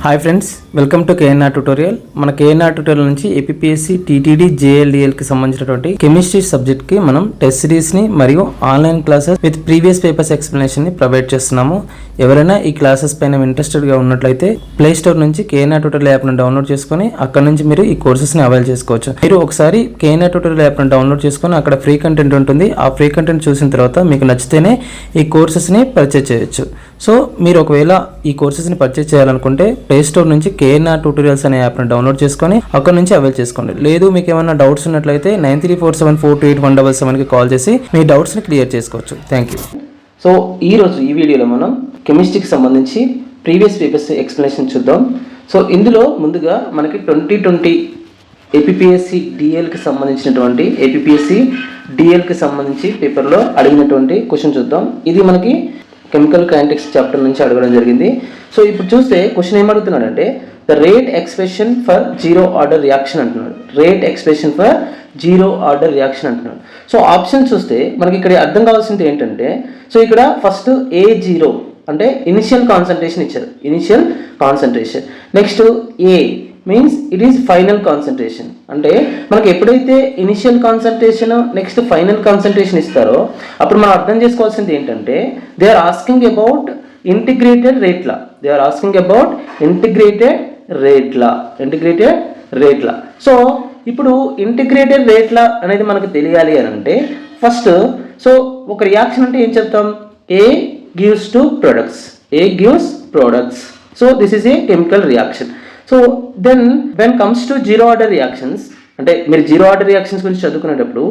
Hi friends, welcome to KNR tutorial. మన KNR tutorial నుంచి APSC TTD జేఎల్డిఎల్కి సంబంధించినటువంటి కెమిస్ట్రీ సబ్జెక్ట్కి మనం టెస్ట్ సిరీస్ని మరియు online classes with previous papers ఎక్స్ప్లెనేషన్ని ప్రొవైడ్ చేస్తున్నాము. ఎవరైనా ఈ క్లాసెస్ పైన ఇంట్రెస్టెడ్గా ఉన్నట్లయితే ప్లే స్టోర్ నుంచి కేఎన్ఆర్ ట్యూటోరియల్ యాప్ను డౌన్లోడ్ చేసుకొని అక్కడ నుంచి మీరు ఈ కోర్సెస్ని అవైల్ చేసుకోవచ్చు. మీరు ఒకసారి కేఎన్ఆర్ ట్యూటోరియల్ యాప్ను డౌన్లోడ్ చేసుకొని అక్కడ ఫ్రీ కంటెంట్ ఉంటుంది. ఆ ఫ్రీ కంటెంట్ చూసిన తర్వాత మీకు నచ్చితేనే ఈ కోర్సెస్ని పర్చేజ్ చేయొచ్చు. సో మీరు ఒకవేళ ఈ కోర్సెస్ని పర్చేజ్ చేయాలనుకుంటే ప్లే స్టోర్ నుంచి కేఎన్ఆర్ ట్యూటోరియల్స్ అనే యాప్ని డౌన్లోడ్ చేసుకొని అక్కడ నుంచి అవైల్ చేసుకోండి. లేదు మీకు ఏమైనా డౌట్స్ ఉన్నట్లయితే 9347428177కి కాల్ చేసి మీ డౌట్స్ని క్లియర్ చేసుకోవచ్చు. Thank you. సో ఈరోజు ఈ వీడియోలో మనం కెమిస్ట్రీకి సంబంధించి ప్రీవియస్ పేపర్స్ ఎక్స్ప్లెనేషన్ చూద్దాం. సో ఇందులో ముందుగా మనకి 2020 ఏపీఎస్సి డిఎల్కి సంబంధించినటువంటి డిఎల్కి సంబంధించి పేపర్లో అడిగినటువంటి క్వశ్చన్ చూద్దాం. ఇది మనకి కెమికల్ కైనెటిక్స్ చాప్టర్ నుంచి అడగడం జరిగింది. సో ఇప్పుడు చూస్తే క్వశ్చన్ ఏమడుగుతున్నాడంటే the rate expression for zero order reaction అంటున్నాడు. Rate expression for zero order reaction అంటున్నాడు. సో ఆప్షన్ చూస్తే మనకి ఇక్కడ అర్థం కావాల్సింది ఏంటంటే, సో ఇక్కడ ఫస్ట్ A0 అంటే ఇనిషియల్ కాన్సన్ట్రేషన్ ఇచ్చారు, initial concentration. Next A means it is final concentration. అంటే మనకి ఎప్పుడైతే initial concentration next final concentration ఇస్తారో అప్పుడు మనం అర్థం చేసుకోవాల్సింది ఏంటంటే they are asking about integrated rate law. So ఇప్పుడు ఇంటిగ్రేటెడ్ రేట్ లా అనేది మనకు తెలియాలి అని అంటే ఫస్ట్ సో ఒక రియాక్షన్ అంటే ఏం చెప్తాం, A gives products. So this is a chemical reaction. So then when comes to zero order reactions అంటే మీరు జీరో ఆర్డర్ రియాక్షన్స్ గురించి చదువుకునేటప్పుడు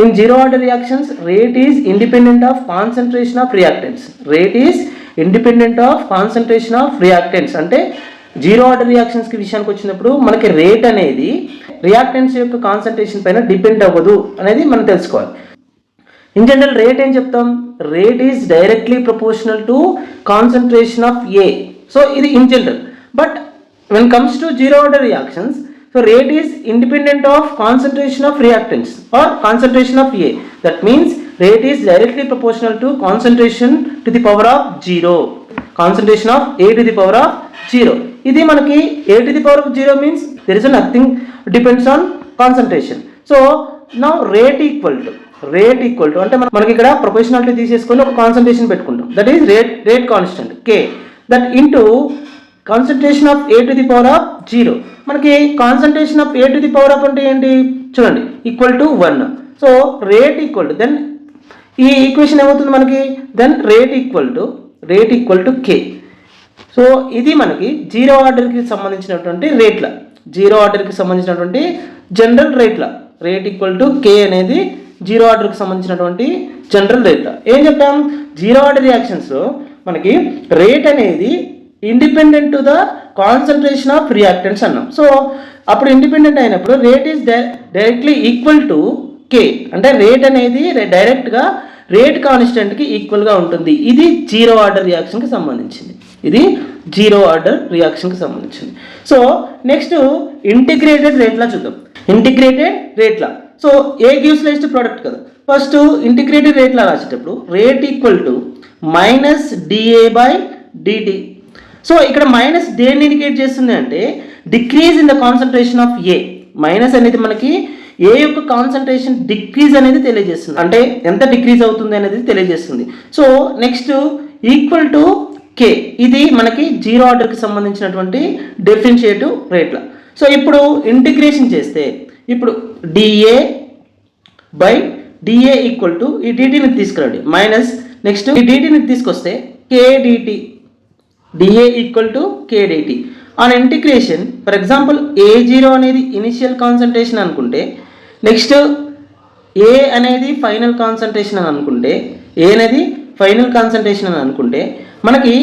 in zero order reactions rate is independent of concentration of reactants. అంటే zero order రియాక్షన్స్కి విషయానికి వచ్చినప్పుడు మనకి rate అనేది రియాక్టెంట్స్ యొక్క కాన్సన్ట్రేషన్ పైన డిపెండ్ అవ్వదు అనేది మనం తెలుసుకోవాలి. ఇన్ జనరల్ రేట్ ఏం చెప్తాం, rate is directly proportional to concentration of A. So ఇది in general. But when comes to zero order reactions, so rate is independent of concentration of reactants or concentration of A. That means rate is directly proportional to concentration to the power of 0. Concentration of A to the power of 0. ఇది మనకి A to the power of 0 means there is nothing depends on concentration. So now rate equal to అంటే మనకి ఇక్కడ proportionality తీసేసుకొని ఒక concentration పెట్టుకుంటాం. That is rate constant K that into concentration of A to the power of 0. మనకి కాన్సన్ట్రేషన్ of A to the power of అంటే ఏంటి చూడండి, equal to 1. So rate equal to then ఈ ఈక్వేషన్ ఏమవుతుంది మనకి, then rate equal to K. So ఇది మనకి జీరో ఆర్డర్కి సంబంధించినటువంటి జనరల్ రేట్ల రేట్ ఈక్వల్ టు K అనేది జీరో ఆర్డర్కి సంబంధించినటువంటి జనరల్ రేట్ల. ఏం చెప్పాం, జీరో ఆర్డర్ రియాక్షన్స్లో మనకి రేట్ అనేది independent to the concentration of reactants అన్నాం. సో అప్పుడు ఇండిపెండెంట్ అయినప్పుడు rate is directly equal to K. అంటే రేట్ అనేది డైరెక్ట్గా రేట్ కాన్స్టెంట్కి ఈక్వల్గా ఉంటుంది. ఇది జీరో ఆర్డర్ రియాక్షన్కి సంబంధించింది. సో నెక్స్ట్ ఇంటిగ్రేటెడ్ రేట్లా చూద్దాం. So A gives rise to product కదా. ఫస్ట్ ఇంటిగ్రేటెడ్ రేట్లా రాసేటప్పుడు rate equal to -dA/dt. So ఇక్కడ మైనస్ దేన్ని ఇండికేట్ చేస్తుంది అంటే decrease in the concentration of A. Minus అనేది మనకి A యొక్క కాన్సన్ట్రేషన్ డిక్రీజ్ అనేది తెలియజేస్తుంది, అంటే ఎంత డిక్రీజ్ అవుతుంది అనేది తెలియజేస్తుంది. So next equal to K. ఇది మనకి జీరో ఆర్డర్కి సంబంధించినటువంటి డిఫరెన్షియేటివ్ రేట్ల. సో ఇప్పుడు ఇంటిగ్రేషన్ చేస్తే ఇప్పుడు dA ఈక్వల్ టు ఈ dt తీసుకురండి మైనస్ నెక్స్ట్ ఈ dt తీసుకొస్తే KdT. dA equal to KdT on integration. For example A0 అనేది ఇనిషియల్ కాన్సన్ట్రేషన్ అనుకుంటే, నెక్స్ట్ A అనేది ఫైనల్ కాన్సన్ట్రేషన్ అని అనుకుంటే మనకి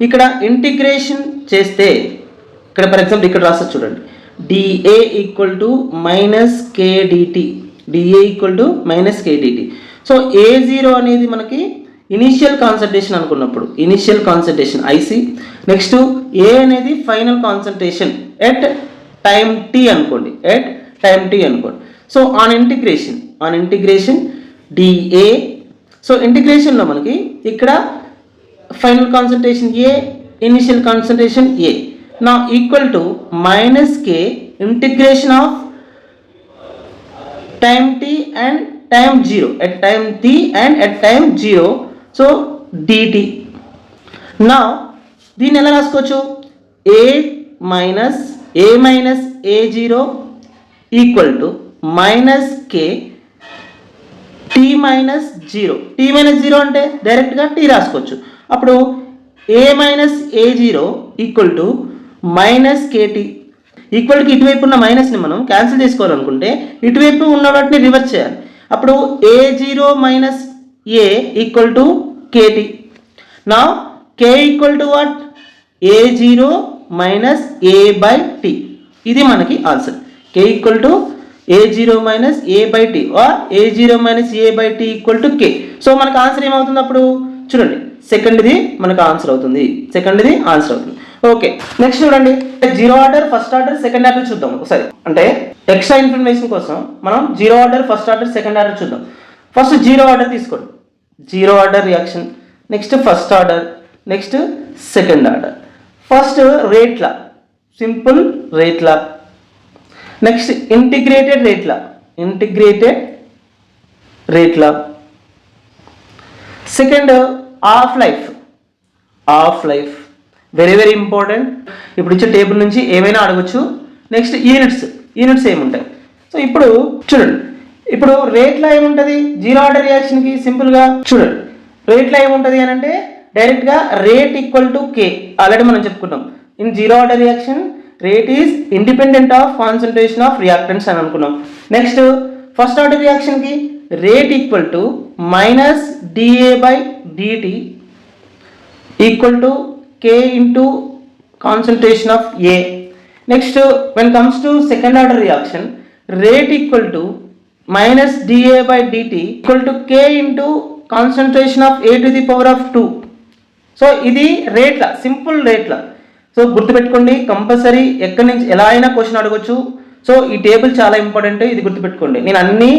ఇక్కడ ఇంటిగ్రేషన్ చేస్తే ఇక్కడ ఫర్ ఎగ్జాంపుల్ ఇక్కడ రాస్తారు చూడండి, dA equal to -KdT. So A0 అనేది మనకి ఇనిషియల్ కాన్సన్ట్రేషన్ అనుకున్నప్పుడు IC. నెక్స్ట్ A అనేది final concentration at time T అనుకోండి. So on integration dA. So ఇంటిగ్రేషన్లో మనకి ఇక్కడ final concentration A, initial concentration A. now equal to minus k integration of time t and time 0 at time t and at time 0, so dt. now దీన్ని ఎలా రాసుకోవచ్చు, a minus a0 equal to minus K T minus zero. T minus zero అంటే డైరెక్ట్గా T రాసుకోవచ్చు. అప్పుడు A minus A zero equal to minus KT. ఈక్వల్కి ఇటువైపు ఉన్న మైనస్ని మనం క్యాన్సిల్ చేసుకోవాలనుకుంటే ఇటువైపు ఉన్న వాటిని రివర్స్ చేయాలి. అప్పుడు A zero minus A equal to KT. నా K equal to what, A zero minus A by T. ఇది మనకి answer. K equal to A zero minus A by T or A zero minus A by T equal to K. So మనకు answer ఏమవుతుంది అప్పుడు చూడండి, సెకండ్ది మనకు answer అవుతుంది. సెకండ్ది ఆన్సర్ అవుతుంది. ఓకే, నెక్స్ట్ చూడండి, zero order, first order, second order చూద్దాం ఒకసారి. అంటే ఎక్స్ట్రా ఇన్ఫర్మేషన్ కోసం మనం zero order, first order, second order చూద్దాం. ఫస్ట్ జీరో ఆర్డర్ తీసుకోండి. Zero order reaction, next first order, next second order. First rate law, simple rate law. Next integrated rate law, integrated rate law. Second half life, half life very very important. ఇప్పుడు ఇచ్చే table నుంచి ఏమైనా అడగచ్చు. Next units, units ఏముంటాయి. So ఇప్పుడు చూడండి, ఇప్పుడు రేట్లా ఏముంటుంది జీరో ఆర్డర్ రియాక్షన్కి సింపుల్గా చూడండి. రేట్లా ఏముంటుంది అని అంటే డైరెక్ట్గా rate equal to K. Already మనం చెప్పుకున్నాం in zero order reaction rate is independent of concentration of reactants అని అనుకున్నాం. నెక్స్ట్ ఫస్ట్ ఆర్డర్ రియాక్షన్కి rate equal to minus DA by DT equal to k into concentration of A. Next, when comes to second order reaction, rate equal to minus dA by dt equal to k into concentration of A to the power of 2. So ఇది రేట్ల, simple రేట్ల. So గుర్తుపెట్టుకోండి, compulsory ఎక్కడి నుంచి ఎలా అయినా question అడగొచ్చు. So ఈ టేబుల్ చాలా ఇంపార్టెంట్, ఇది గుర్తుపెట్టుకోండి. నేను అన్నీ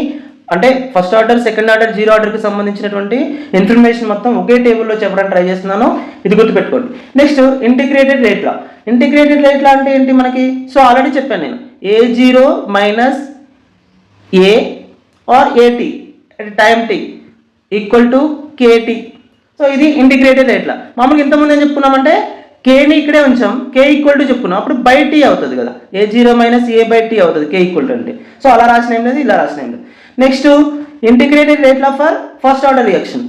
అంటే first order, second order, zero ఆర్డర్కి సంబంధించినటువంటి ఇన్ఫర్మేషన్ మొత్తం ఒకే టేబుల్లో చెప్పడానికి ట్రై చేస్తున్నాను, ఇది గుర్తుపెట్టుకోండి. Next integrated rate law. Integrated rate law అంటే ఏంటి మనకి, సో ఆల్రెడీ చెప్పాను నేను, A zero minus A or AT at time T equal to KT. So ఇది ఇంటిగ్రేటెడ్ రేట్లా. మామూలుగా ఇంతకుముందు ఏం చెప్పుకున్నామంటే కేని ఇక్కడే ఉంచాం, కే ఈక్వల్ టు చెప్పుకున్నాం, అప్పుడు బై టీ అవుతుంది కదా, A zero minus A by T అవుతుంది కే ఈక్వల్ టు అంటే. సో అలా రాసిన ఏం లేదు, ఇలా రాసిన ఏం లేదు. Next integrated rate law for first order reaction,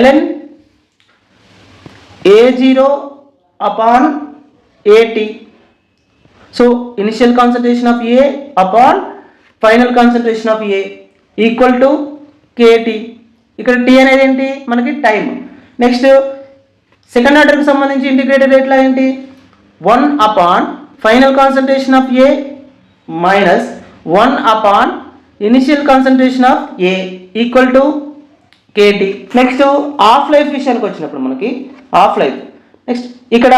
ln a0 upon at. So initial concentration of A upon final concentration of A equal to KT. ఇక్కడ T అనేది ఏంటి మనకి టైం. నెక్స్ట్ సెకండ్ ఆర్డర్కి సంబంధించి ఇంటిగ్రేటెడ్ రేట్లా ఏంటి, 1 upon final concentration of A minus 1 upon initial concentration of A equal to KT. Next half life విషయానికి వచ్చినప్పుడు మనకి హాఫ్ లైఫ్. నెక్స్ట్ ఇక్కడ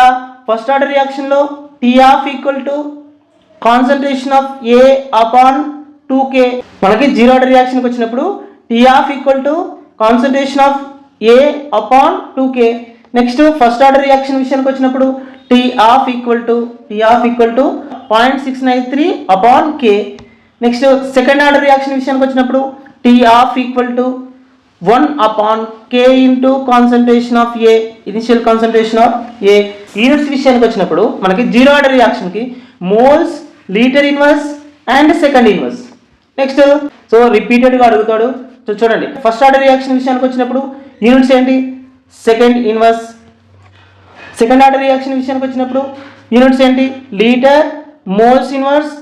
ఫస్ట్ ఆర్డర్ రియాక్షన్లో T half equal to concentration of A upon 2K. మనకి zero order రియాక్షన్కి వచ్చినప్పుడు T half equal to concentration of A upon 2K. Next first order reaction విషయానికి వచ్చినప్పుడు T half equal to 0.693 upon K. Next second order reaction విషయానికి వచ్చినప్పుడు T half equal to 1 upon K into concentration of A, initial concentration of A. Units విషయానికి వచ్చినప్పుడు మనకి zero order రియాక్షన్కి moles, litre inverse and second inverse. Next so రిపీటెడ్గా అడుగుతాడు. So చూడండి, first order reaction విషయానికి వచ్చినప్పుడు యూనిట్స్ ఏంటి, second inverse. Second order reaction విషయానికి వచ్చినప్పుడు యూనిట్స్ ఏంటి, litre, moles inverse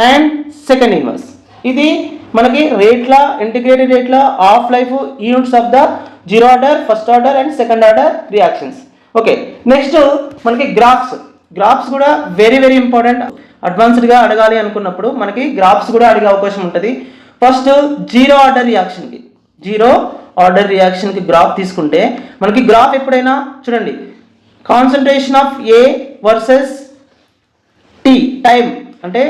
and second inverse. ఇది మనకి rate law, integrated rate law, half life, units of the zero order, first order and second order reactions. Okay, next మనకి graphs. Graphs కూడా very very important. అడ్వాన్స్డ్గా అడగాలి అనుకున్నప్పుడు మనకి గ్రాఫ్స్ కూడా అడిగే అవకాశం ఉంటుంది. ఫస్ట్ జీరో ఆర్డర్ రియాక్షన్కి, జీరో ఆర్డర్ రియాక్షన్కి గ్రాఫ్ తీసుకుంటే మనకి గ్రాఫ్ ఎప్పుడైనా చూడండి, concentration of A versus T time, అంటే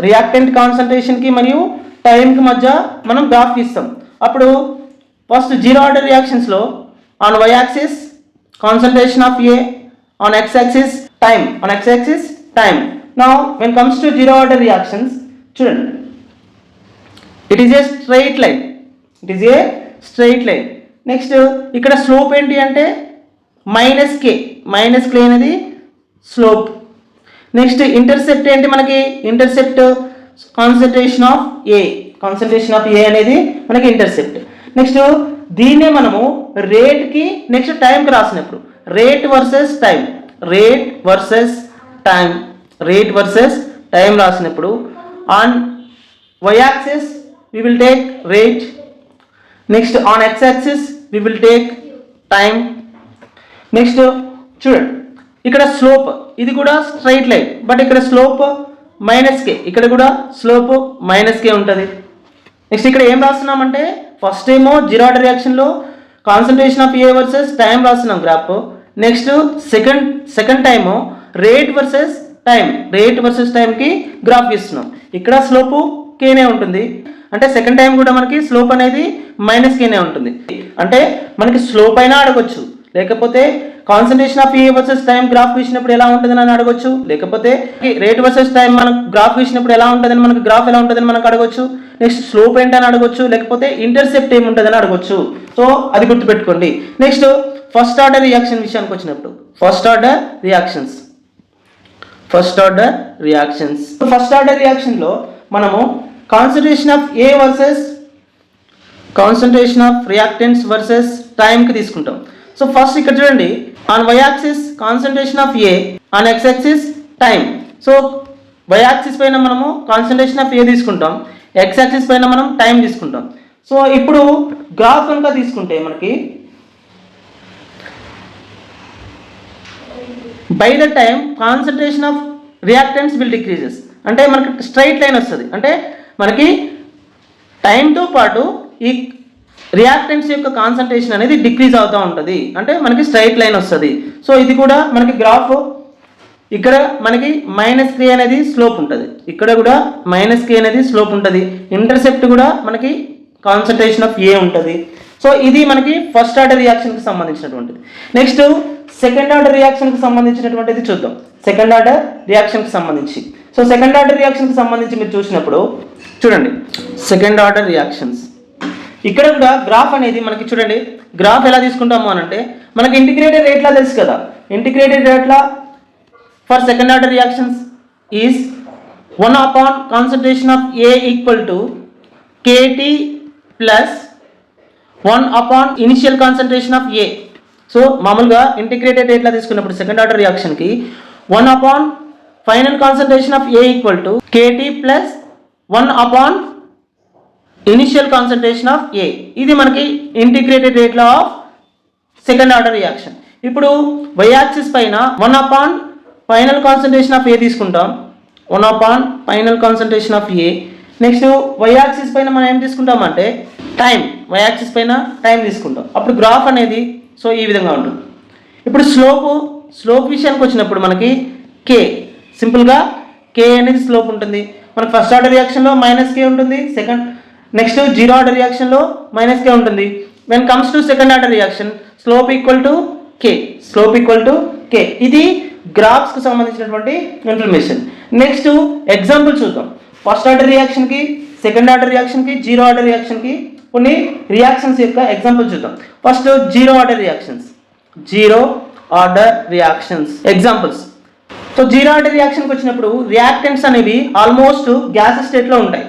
రియాక్టెంట్ కాన్సన్ట్రేషన్కి మరియు టైంకి మధ్య మనం గ్రాఫ్ ఇస్తాం. అప్పుడు ఫస్ట్ జీరో ఆర్డర్ రియాక్షన్స్లో on y axis concentration of A, on x axis time, on x axis time. Now when comes to zero order reactions, children, it is a straight line. It is a straight line. Next ఇక్కడ slope ఏంటి అంటే minus కే అనేది slope. Next intercept ఏంటి మనకి, intercept concentration of ఏ అనేది మనకి intercept. Next దీన్నే మనము రేట్కి నెక్స్ట్ టైంకి రాసినప్పుడు రేట్ వర్సెస్ టైం రాసినప్పుడు on y axis we will take rate, next on x axis we will take time. Next చూడండి ఇక్కడ స్లోప్ ఇది కూడా స్ట్రైట్ లైన్, బట్ ఇక్కడ స్లోప్ -k, ఇక్కడ కూడా స్లోప్ -k ఉంటుంది. నెక్స్ట్ ఇక్కడ ఏం రాస్తున్నామంటే ఫస్ట్ ఏమో జీరో ఆర్డర్ రియాక్షన్లో concentration of A versus time రాస్తున్నాం graph. Next second time rate versus టైంకి గ్రాఫ్ ఇస్తున్నాం. ఇక్కడ స్లోపు కేనే ఉంటుంది, అంటే సెకండ్ టైం కూడా మనకి స్లోప్ అనేది -kనే ఉంటుంది. అంటే మనకి స్లోప్ అయినా అడగొచ్చు, లేకపోతే concentration of A versus time graph ఇచ్చినప్పుడు ఎలా ఉంటుందని అని అడగొచ్చు, లేకపోతే రేట్ వర్సెస్ టైం మనకు గ్రాఫ్ ఇచ్చినప్పుడు ఎలా ఉంటుందని మనకు గ్రాఫ్ ఎలా ఉంటుందని మనకు అడగొచ్చు. నెక్స్ట్ స్లోప్ ఏంటని అడగొచ్చు, లేకపోతే ఇంటర్సెప్ట్ ఏముంటుందని అడగొచ్చు. సో అది గుర్తుపెట్టుకోండి. నెక్స్ట్ ఫస్ట్ ఆర్డర్ రియాక్షన్ విషయానికి వచ్చినప్పుడు ఫస్ట్ ఆర్డర్ రియాక్షన్లో మనము కాన్సన్ట్రేషన్ ఆఫ్ రియాక్టెంట్స్ వర్సెస్ టైంకి తీసుకుంటాం. సో ఫస్ట్ ఇక్కడ చూడండి, on y axis concentration of A, on x axis time. So y axis పైన మనము కాన్సన్ట్రేషన్ ఆఫ్ ఏ తీసుకుంటాం, x యాక్సిస్ పైన మనం టైం తీసుకుంటాం. సో ఇప్పుడు గ్రాఫ్ కనుక తీసుకుంటే మనకి by the time concentration of reactants will decreases, అంటే మనకి స్ట్రైట్ లైన్ వస్తుంది. అంటే మనకి టైంతో పాటు ఈ రియాక్టెంట్స్ యొక్క కాన్సన్ట్రేషన్ అనేది డిక్రీజ్ అవుతూ ఉంటుంది, అంటే మనకి స్ట్రైట్ లైన్ వస్తుంది. సో ఇది కూడా మనకి గ్రాఫ్ ఇక్కడ మనకి -k అనేది స్లోప్ ఉంటుంది, ఇక్కడ కూడా -k అనేది స్లోప్ ఉంటుంది. ఇంటర్సెప్ట్ కూడా మనకి కాన్సన్ట్రేషన్ ఆఫ్ ఏ ఉంటుంది. సో ఇది మనకి ఫస్ట్ ఆర్డర్ రియాక్షన్కి సంబంధించినటువంటిది. నెక్స్ట్ సెకండ్ ఆర్డర్ రియాక్షన్కి సంబంధించినటువంటిది చూద్దాం. సెకండ్ ఆర్డర్ రియాక్షన్కి సంబంధించి మీరు చూసినప్పుడు చూడండి, సెకండ్ ఆర్డర్ రియాక్షన్స్ ఇక్కడ కూడా గ్రాఫ్ అనేది మనకి చూడండి, గ్రాఫ్ ఎలా తీసుకుంటాము అని అంటే మనకి ఇంటిగ్రేటెడ్ రేట్లా తెలుసు కదా. Integrated rate law for second order reactions is 1 concentration of A equal to KT plus 1 initial concentration of A. So మామూలుగా ఇంటిగ్రేటెడ్ రేట్లా తీసుకున్నప్పుడు సెకండ్ ఆర్డర్ రియాక్షన్కి 1 final concentration of A equal to KT plus 1 initial concentration of A. ఇది మనకి integrated rate law of second order reaction. ఇప్పుడు y axis పైన 1 final concentration of A తీసుకుంటాం, 1 final concentration of A. Next y axis పైన మనం ఏం తీసుకుంటామంటే time, y axis పైన time తీసుకుంటాం. అప్పుడు గ్రాఫ్ అనేది సో ఈ విధంగా ఉంటుంది. ఇప్పుడు స్లోప్ విషయానికి వచ్చినప్పుడు మనకి k, సింపుల్గా k అనేది స్లోప్ ఉంటుంది. మనకి ఫస్ట్ ఆర్డర్ రియాక్షన్లో -k ఉంటుంది, నెక్స్ట్ జీరో ఆర్డర్ రియాక్షన్లో -k ఉంటుంది. When comes to second order reaction slope equal to k. ఇది గ్రాఫ్స్కి సంబంధించినటువంటి ఇన్ఫర్మేషన్. నెక్స్ట్ ఎగ్జాంపుల్ చూద్దాం. ఫస్ట్ ఆర్డర్ రియాక్షన్కి, సెకండ్ ఆర్డర్ రియాక్షన్కి, జీరో ఆర్డర్ రియాక్షన్కి కొన్ని రియాక్షన్స్ యొక్క ఎగ్జాంపుల్ చూద్దాం. First zero order reactions examples. So zero order రియాక్షన్కి వచ్చినప్పుడు రియాక్టెంట్స్ అనేవి ఆల్మోస్ట్ గ్యాస్ స్టేట్లో ఉంటాయి.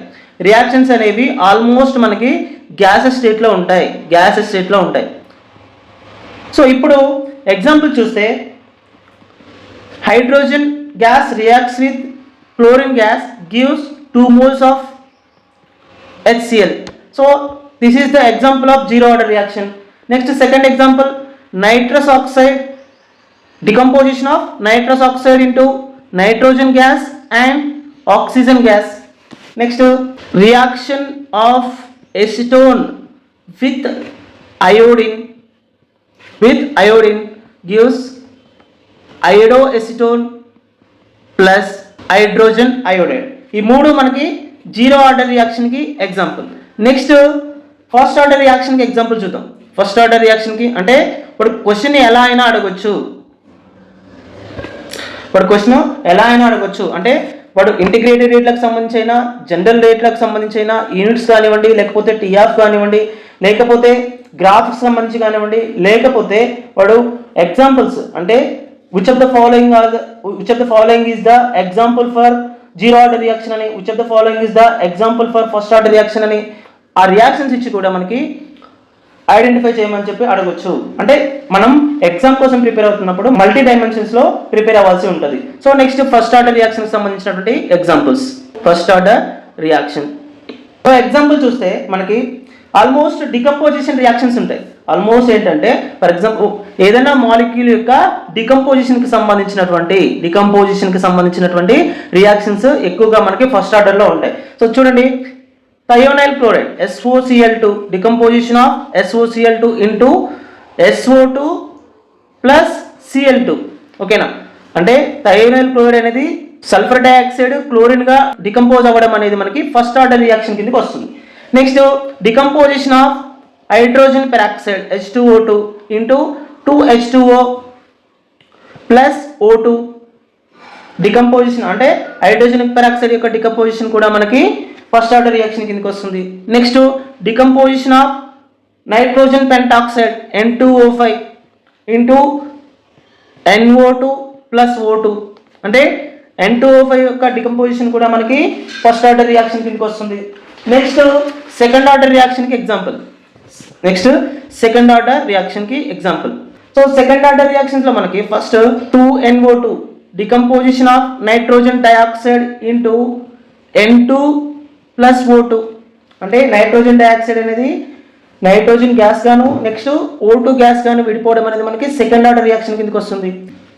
రియాక్షన్స్ అనేవి ఆల్మోస్ట్ మనకి గ్యాస్ స్టేట్లో ఉంటాయి. సో ఇప్పుడు ఎగ్జాంపుల్ చూస్తే hydrogen gas reacts with chlorine gas gives 2 moles of HCl. So this is the example of zero order reaction. Next second example, nitrous oxide, decomposition of nitrous oxide into nitrogen gas and oxygen gas. Next reaction of acetone with iodine gives iodoacetone plus hydrogen iodide. ఈ మూడు మనకి zero order రియాక్షన్కి example. Next first order రియాక్షన్కి example చూద్దాం. First order రియాక్షన్కి అంటే ఇప్పుడు question ఎలా అయినా అడగొచ్చు. వాడు క్వశ్చన్ ఎలా అయినా అడగొచ్చు, అంటే వాడు ఇంటిగ్రేటెడ్ రేట్లకు సంబంధించి అయినా, జనరల్ రేట్లకు సంబంధించి అయినా, యూనిట్స్ కానివ్వండి, లేకపోతే టీఆఫ్ కానివ్వండి, లేకపోతే గ్రాఫ్స్ సంబంధించి కానివ్వండి, లేకపోతే వాడు ఎగ్జాంపుల్స్ అంటే which of the following is the example for zero order reaction అని, which of the following is the example for first order reaction అని ఆ రియాక్షన్స్ ఇచ్చి కూడా మనకి ఐడెంటిఫై చేయమని చెప్పి అడగొచ్చు. అంటే మనం ఎగ్జామ్ కోసం ప్రిపేర్ అవుతున్నప్పుడు మల్టీ డైమెన్షన్స్ లో ప్రిపేర్ అవ్వాల్సి ఉంటుంది. So next first order reaction కి సంబంధించినటువంటి examples. First order reaction so example చూస్తే మనకి ఆల్మోస్ట్ డికంపోజిషన్ రియాక్షన్స్ ఉంటాయి. ఆల్మోస్ట్ ఏంటంటే ఫర్ ఎగ్జాంపుల్ ఏదైనా మాలిక్యూల్ యొక్క డికంపోజిషన్ కి సంబంధించినటువంటి రియాక్షన్స్ ఎక్కువగా మనకి ఫస్ట్ ఆర్డర్ లో ఉంటాయి. సో చూడండి, thionyl chloride SOCl2 decomposition of SOCl2 into SO2 plus Cl2. ఓకేనా, అంటే థయోనైల్ క్లోరైడ్ అనేది సల్ఫర్ డైఆక్సైడ్ క్లోరిన్ గా డికంపోజ్ అవ్వడం అనేది మనకి ఫస్ట్ ఆర్డర్ రియాక్షన్ కిందకి వస్తుంది. Next decomposition of hydrogen peroxide H2O2 into 2H2O plus O2 decomposition అంటే హైడ్రోజన్ పెరాక్సైడ్ యొక్క డికంపోజిషన్ కూడా మనకి ఫస్ట్ ఆర్డర్ రియాక్షన్ కిందకి వస్తుంది. Next decomposition of nitrogen pentoxide N2O5 into NO2 plus O2 అంటే N2O5 యొక్క డికంపోజిషన్ కూడా మనకి ఫస్ట్ ఆర్డర్ రియాక్షన్ కిందకి వస్తుంది. నెక్స్ట్ సెకండ్ ఆర్డర్ రియాక్షన్ కి example. So second order reactions లో మనకి first 2NO2 decomposition of nitrogen dioxide into N2 plus O2 అంటే నైట్రోజన్ డైఆక్సైడ్ అనేది నైట్రోజన్ గ్యాస్ గాను నెక్స్ట్ O2 గ్యాస్ గాను విడిపోవడం అనేది మనకి సెకండ్ ఆర్డర్ రియాక్షన్ కిందకి వస్తుంది.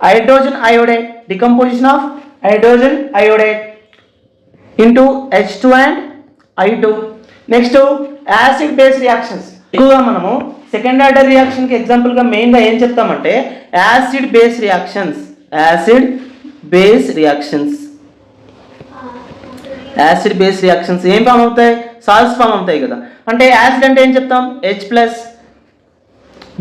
Hydrogen iodide decomposition of hydrogen iodide into H2 and I2. Next acid base reactions. ఎక్కువగా మనము సెకండ్ ఆర్డర్ రియాక్షన్ కి ఎగ్జాంపుల్ గా మెయిన్ గా ఏం చెప్తామంటే యాసిడ్ బేస్ రియాక్షన్స్ ఏం ఫామ్ అవుతాయి? సాల్ట్స్ ఫామ్ అవుతాయి కదా. అంటే యాసిడ్ అంటే ఏం చెప్తాం? H ప్లస్,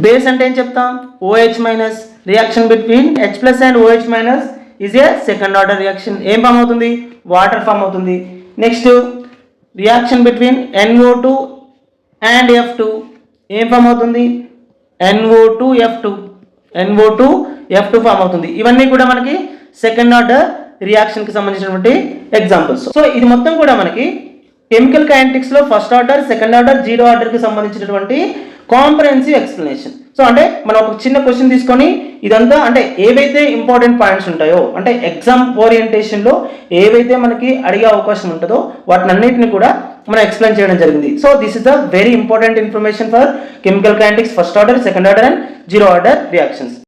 బేస్ అంటే ఏం చెప్తాం? OH minus. Reaction between H plus and OH minus is a second order reaction. ఏం ఫామ్ అవుతుంది? వాటర్ ఫామ్ అవుతుంది. Next reaction between NO2 and F2 ఏం ఫామ్ అవుతుంది? NO2F2 ఫామ్ అవుతుంది. ఇవన్నీ కూడా మనకి సెకండ్ ఆర్డర్ రియాక్షన్ కి సంబంధించినటువంటి ఎగ్జాంపుల్స్. సో ఇది మొత్తం కూడా మనకి కెమికల్ కైనెటిక్స్ లో first order, second order, zero order కి సంబంధించినటువంటి కాంప్రహెన్సివ్ ఎక్స్ప్లెనేషన్. సో అంటే మనం ఒక చిన్న క్వశ్చన్ తీసుకొని ఇదంతా అంటే ఏవైతే ఇంపార్టెంట్ పాయింట్స్ ఉంటాయో అంటే ఎగ్జామ్ ఓరియంటేషన్ లో ఏవైతే మనకి అడిగే అవకాశం ఉంటుందో వాటిని అన్నిటిని కూడా మనం ఎక్స్ప్లెయిన్ చేయడం జరిగింది. So this is the very important information for chemical kinetics first order, second order and zero order reactions.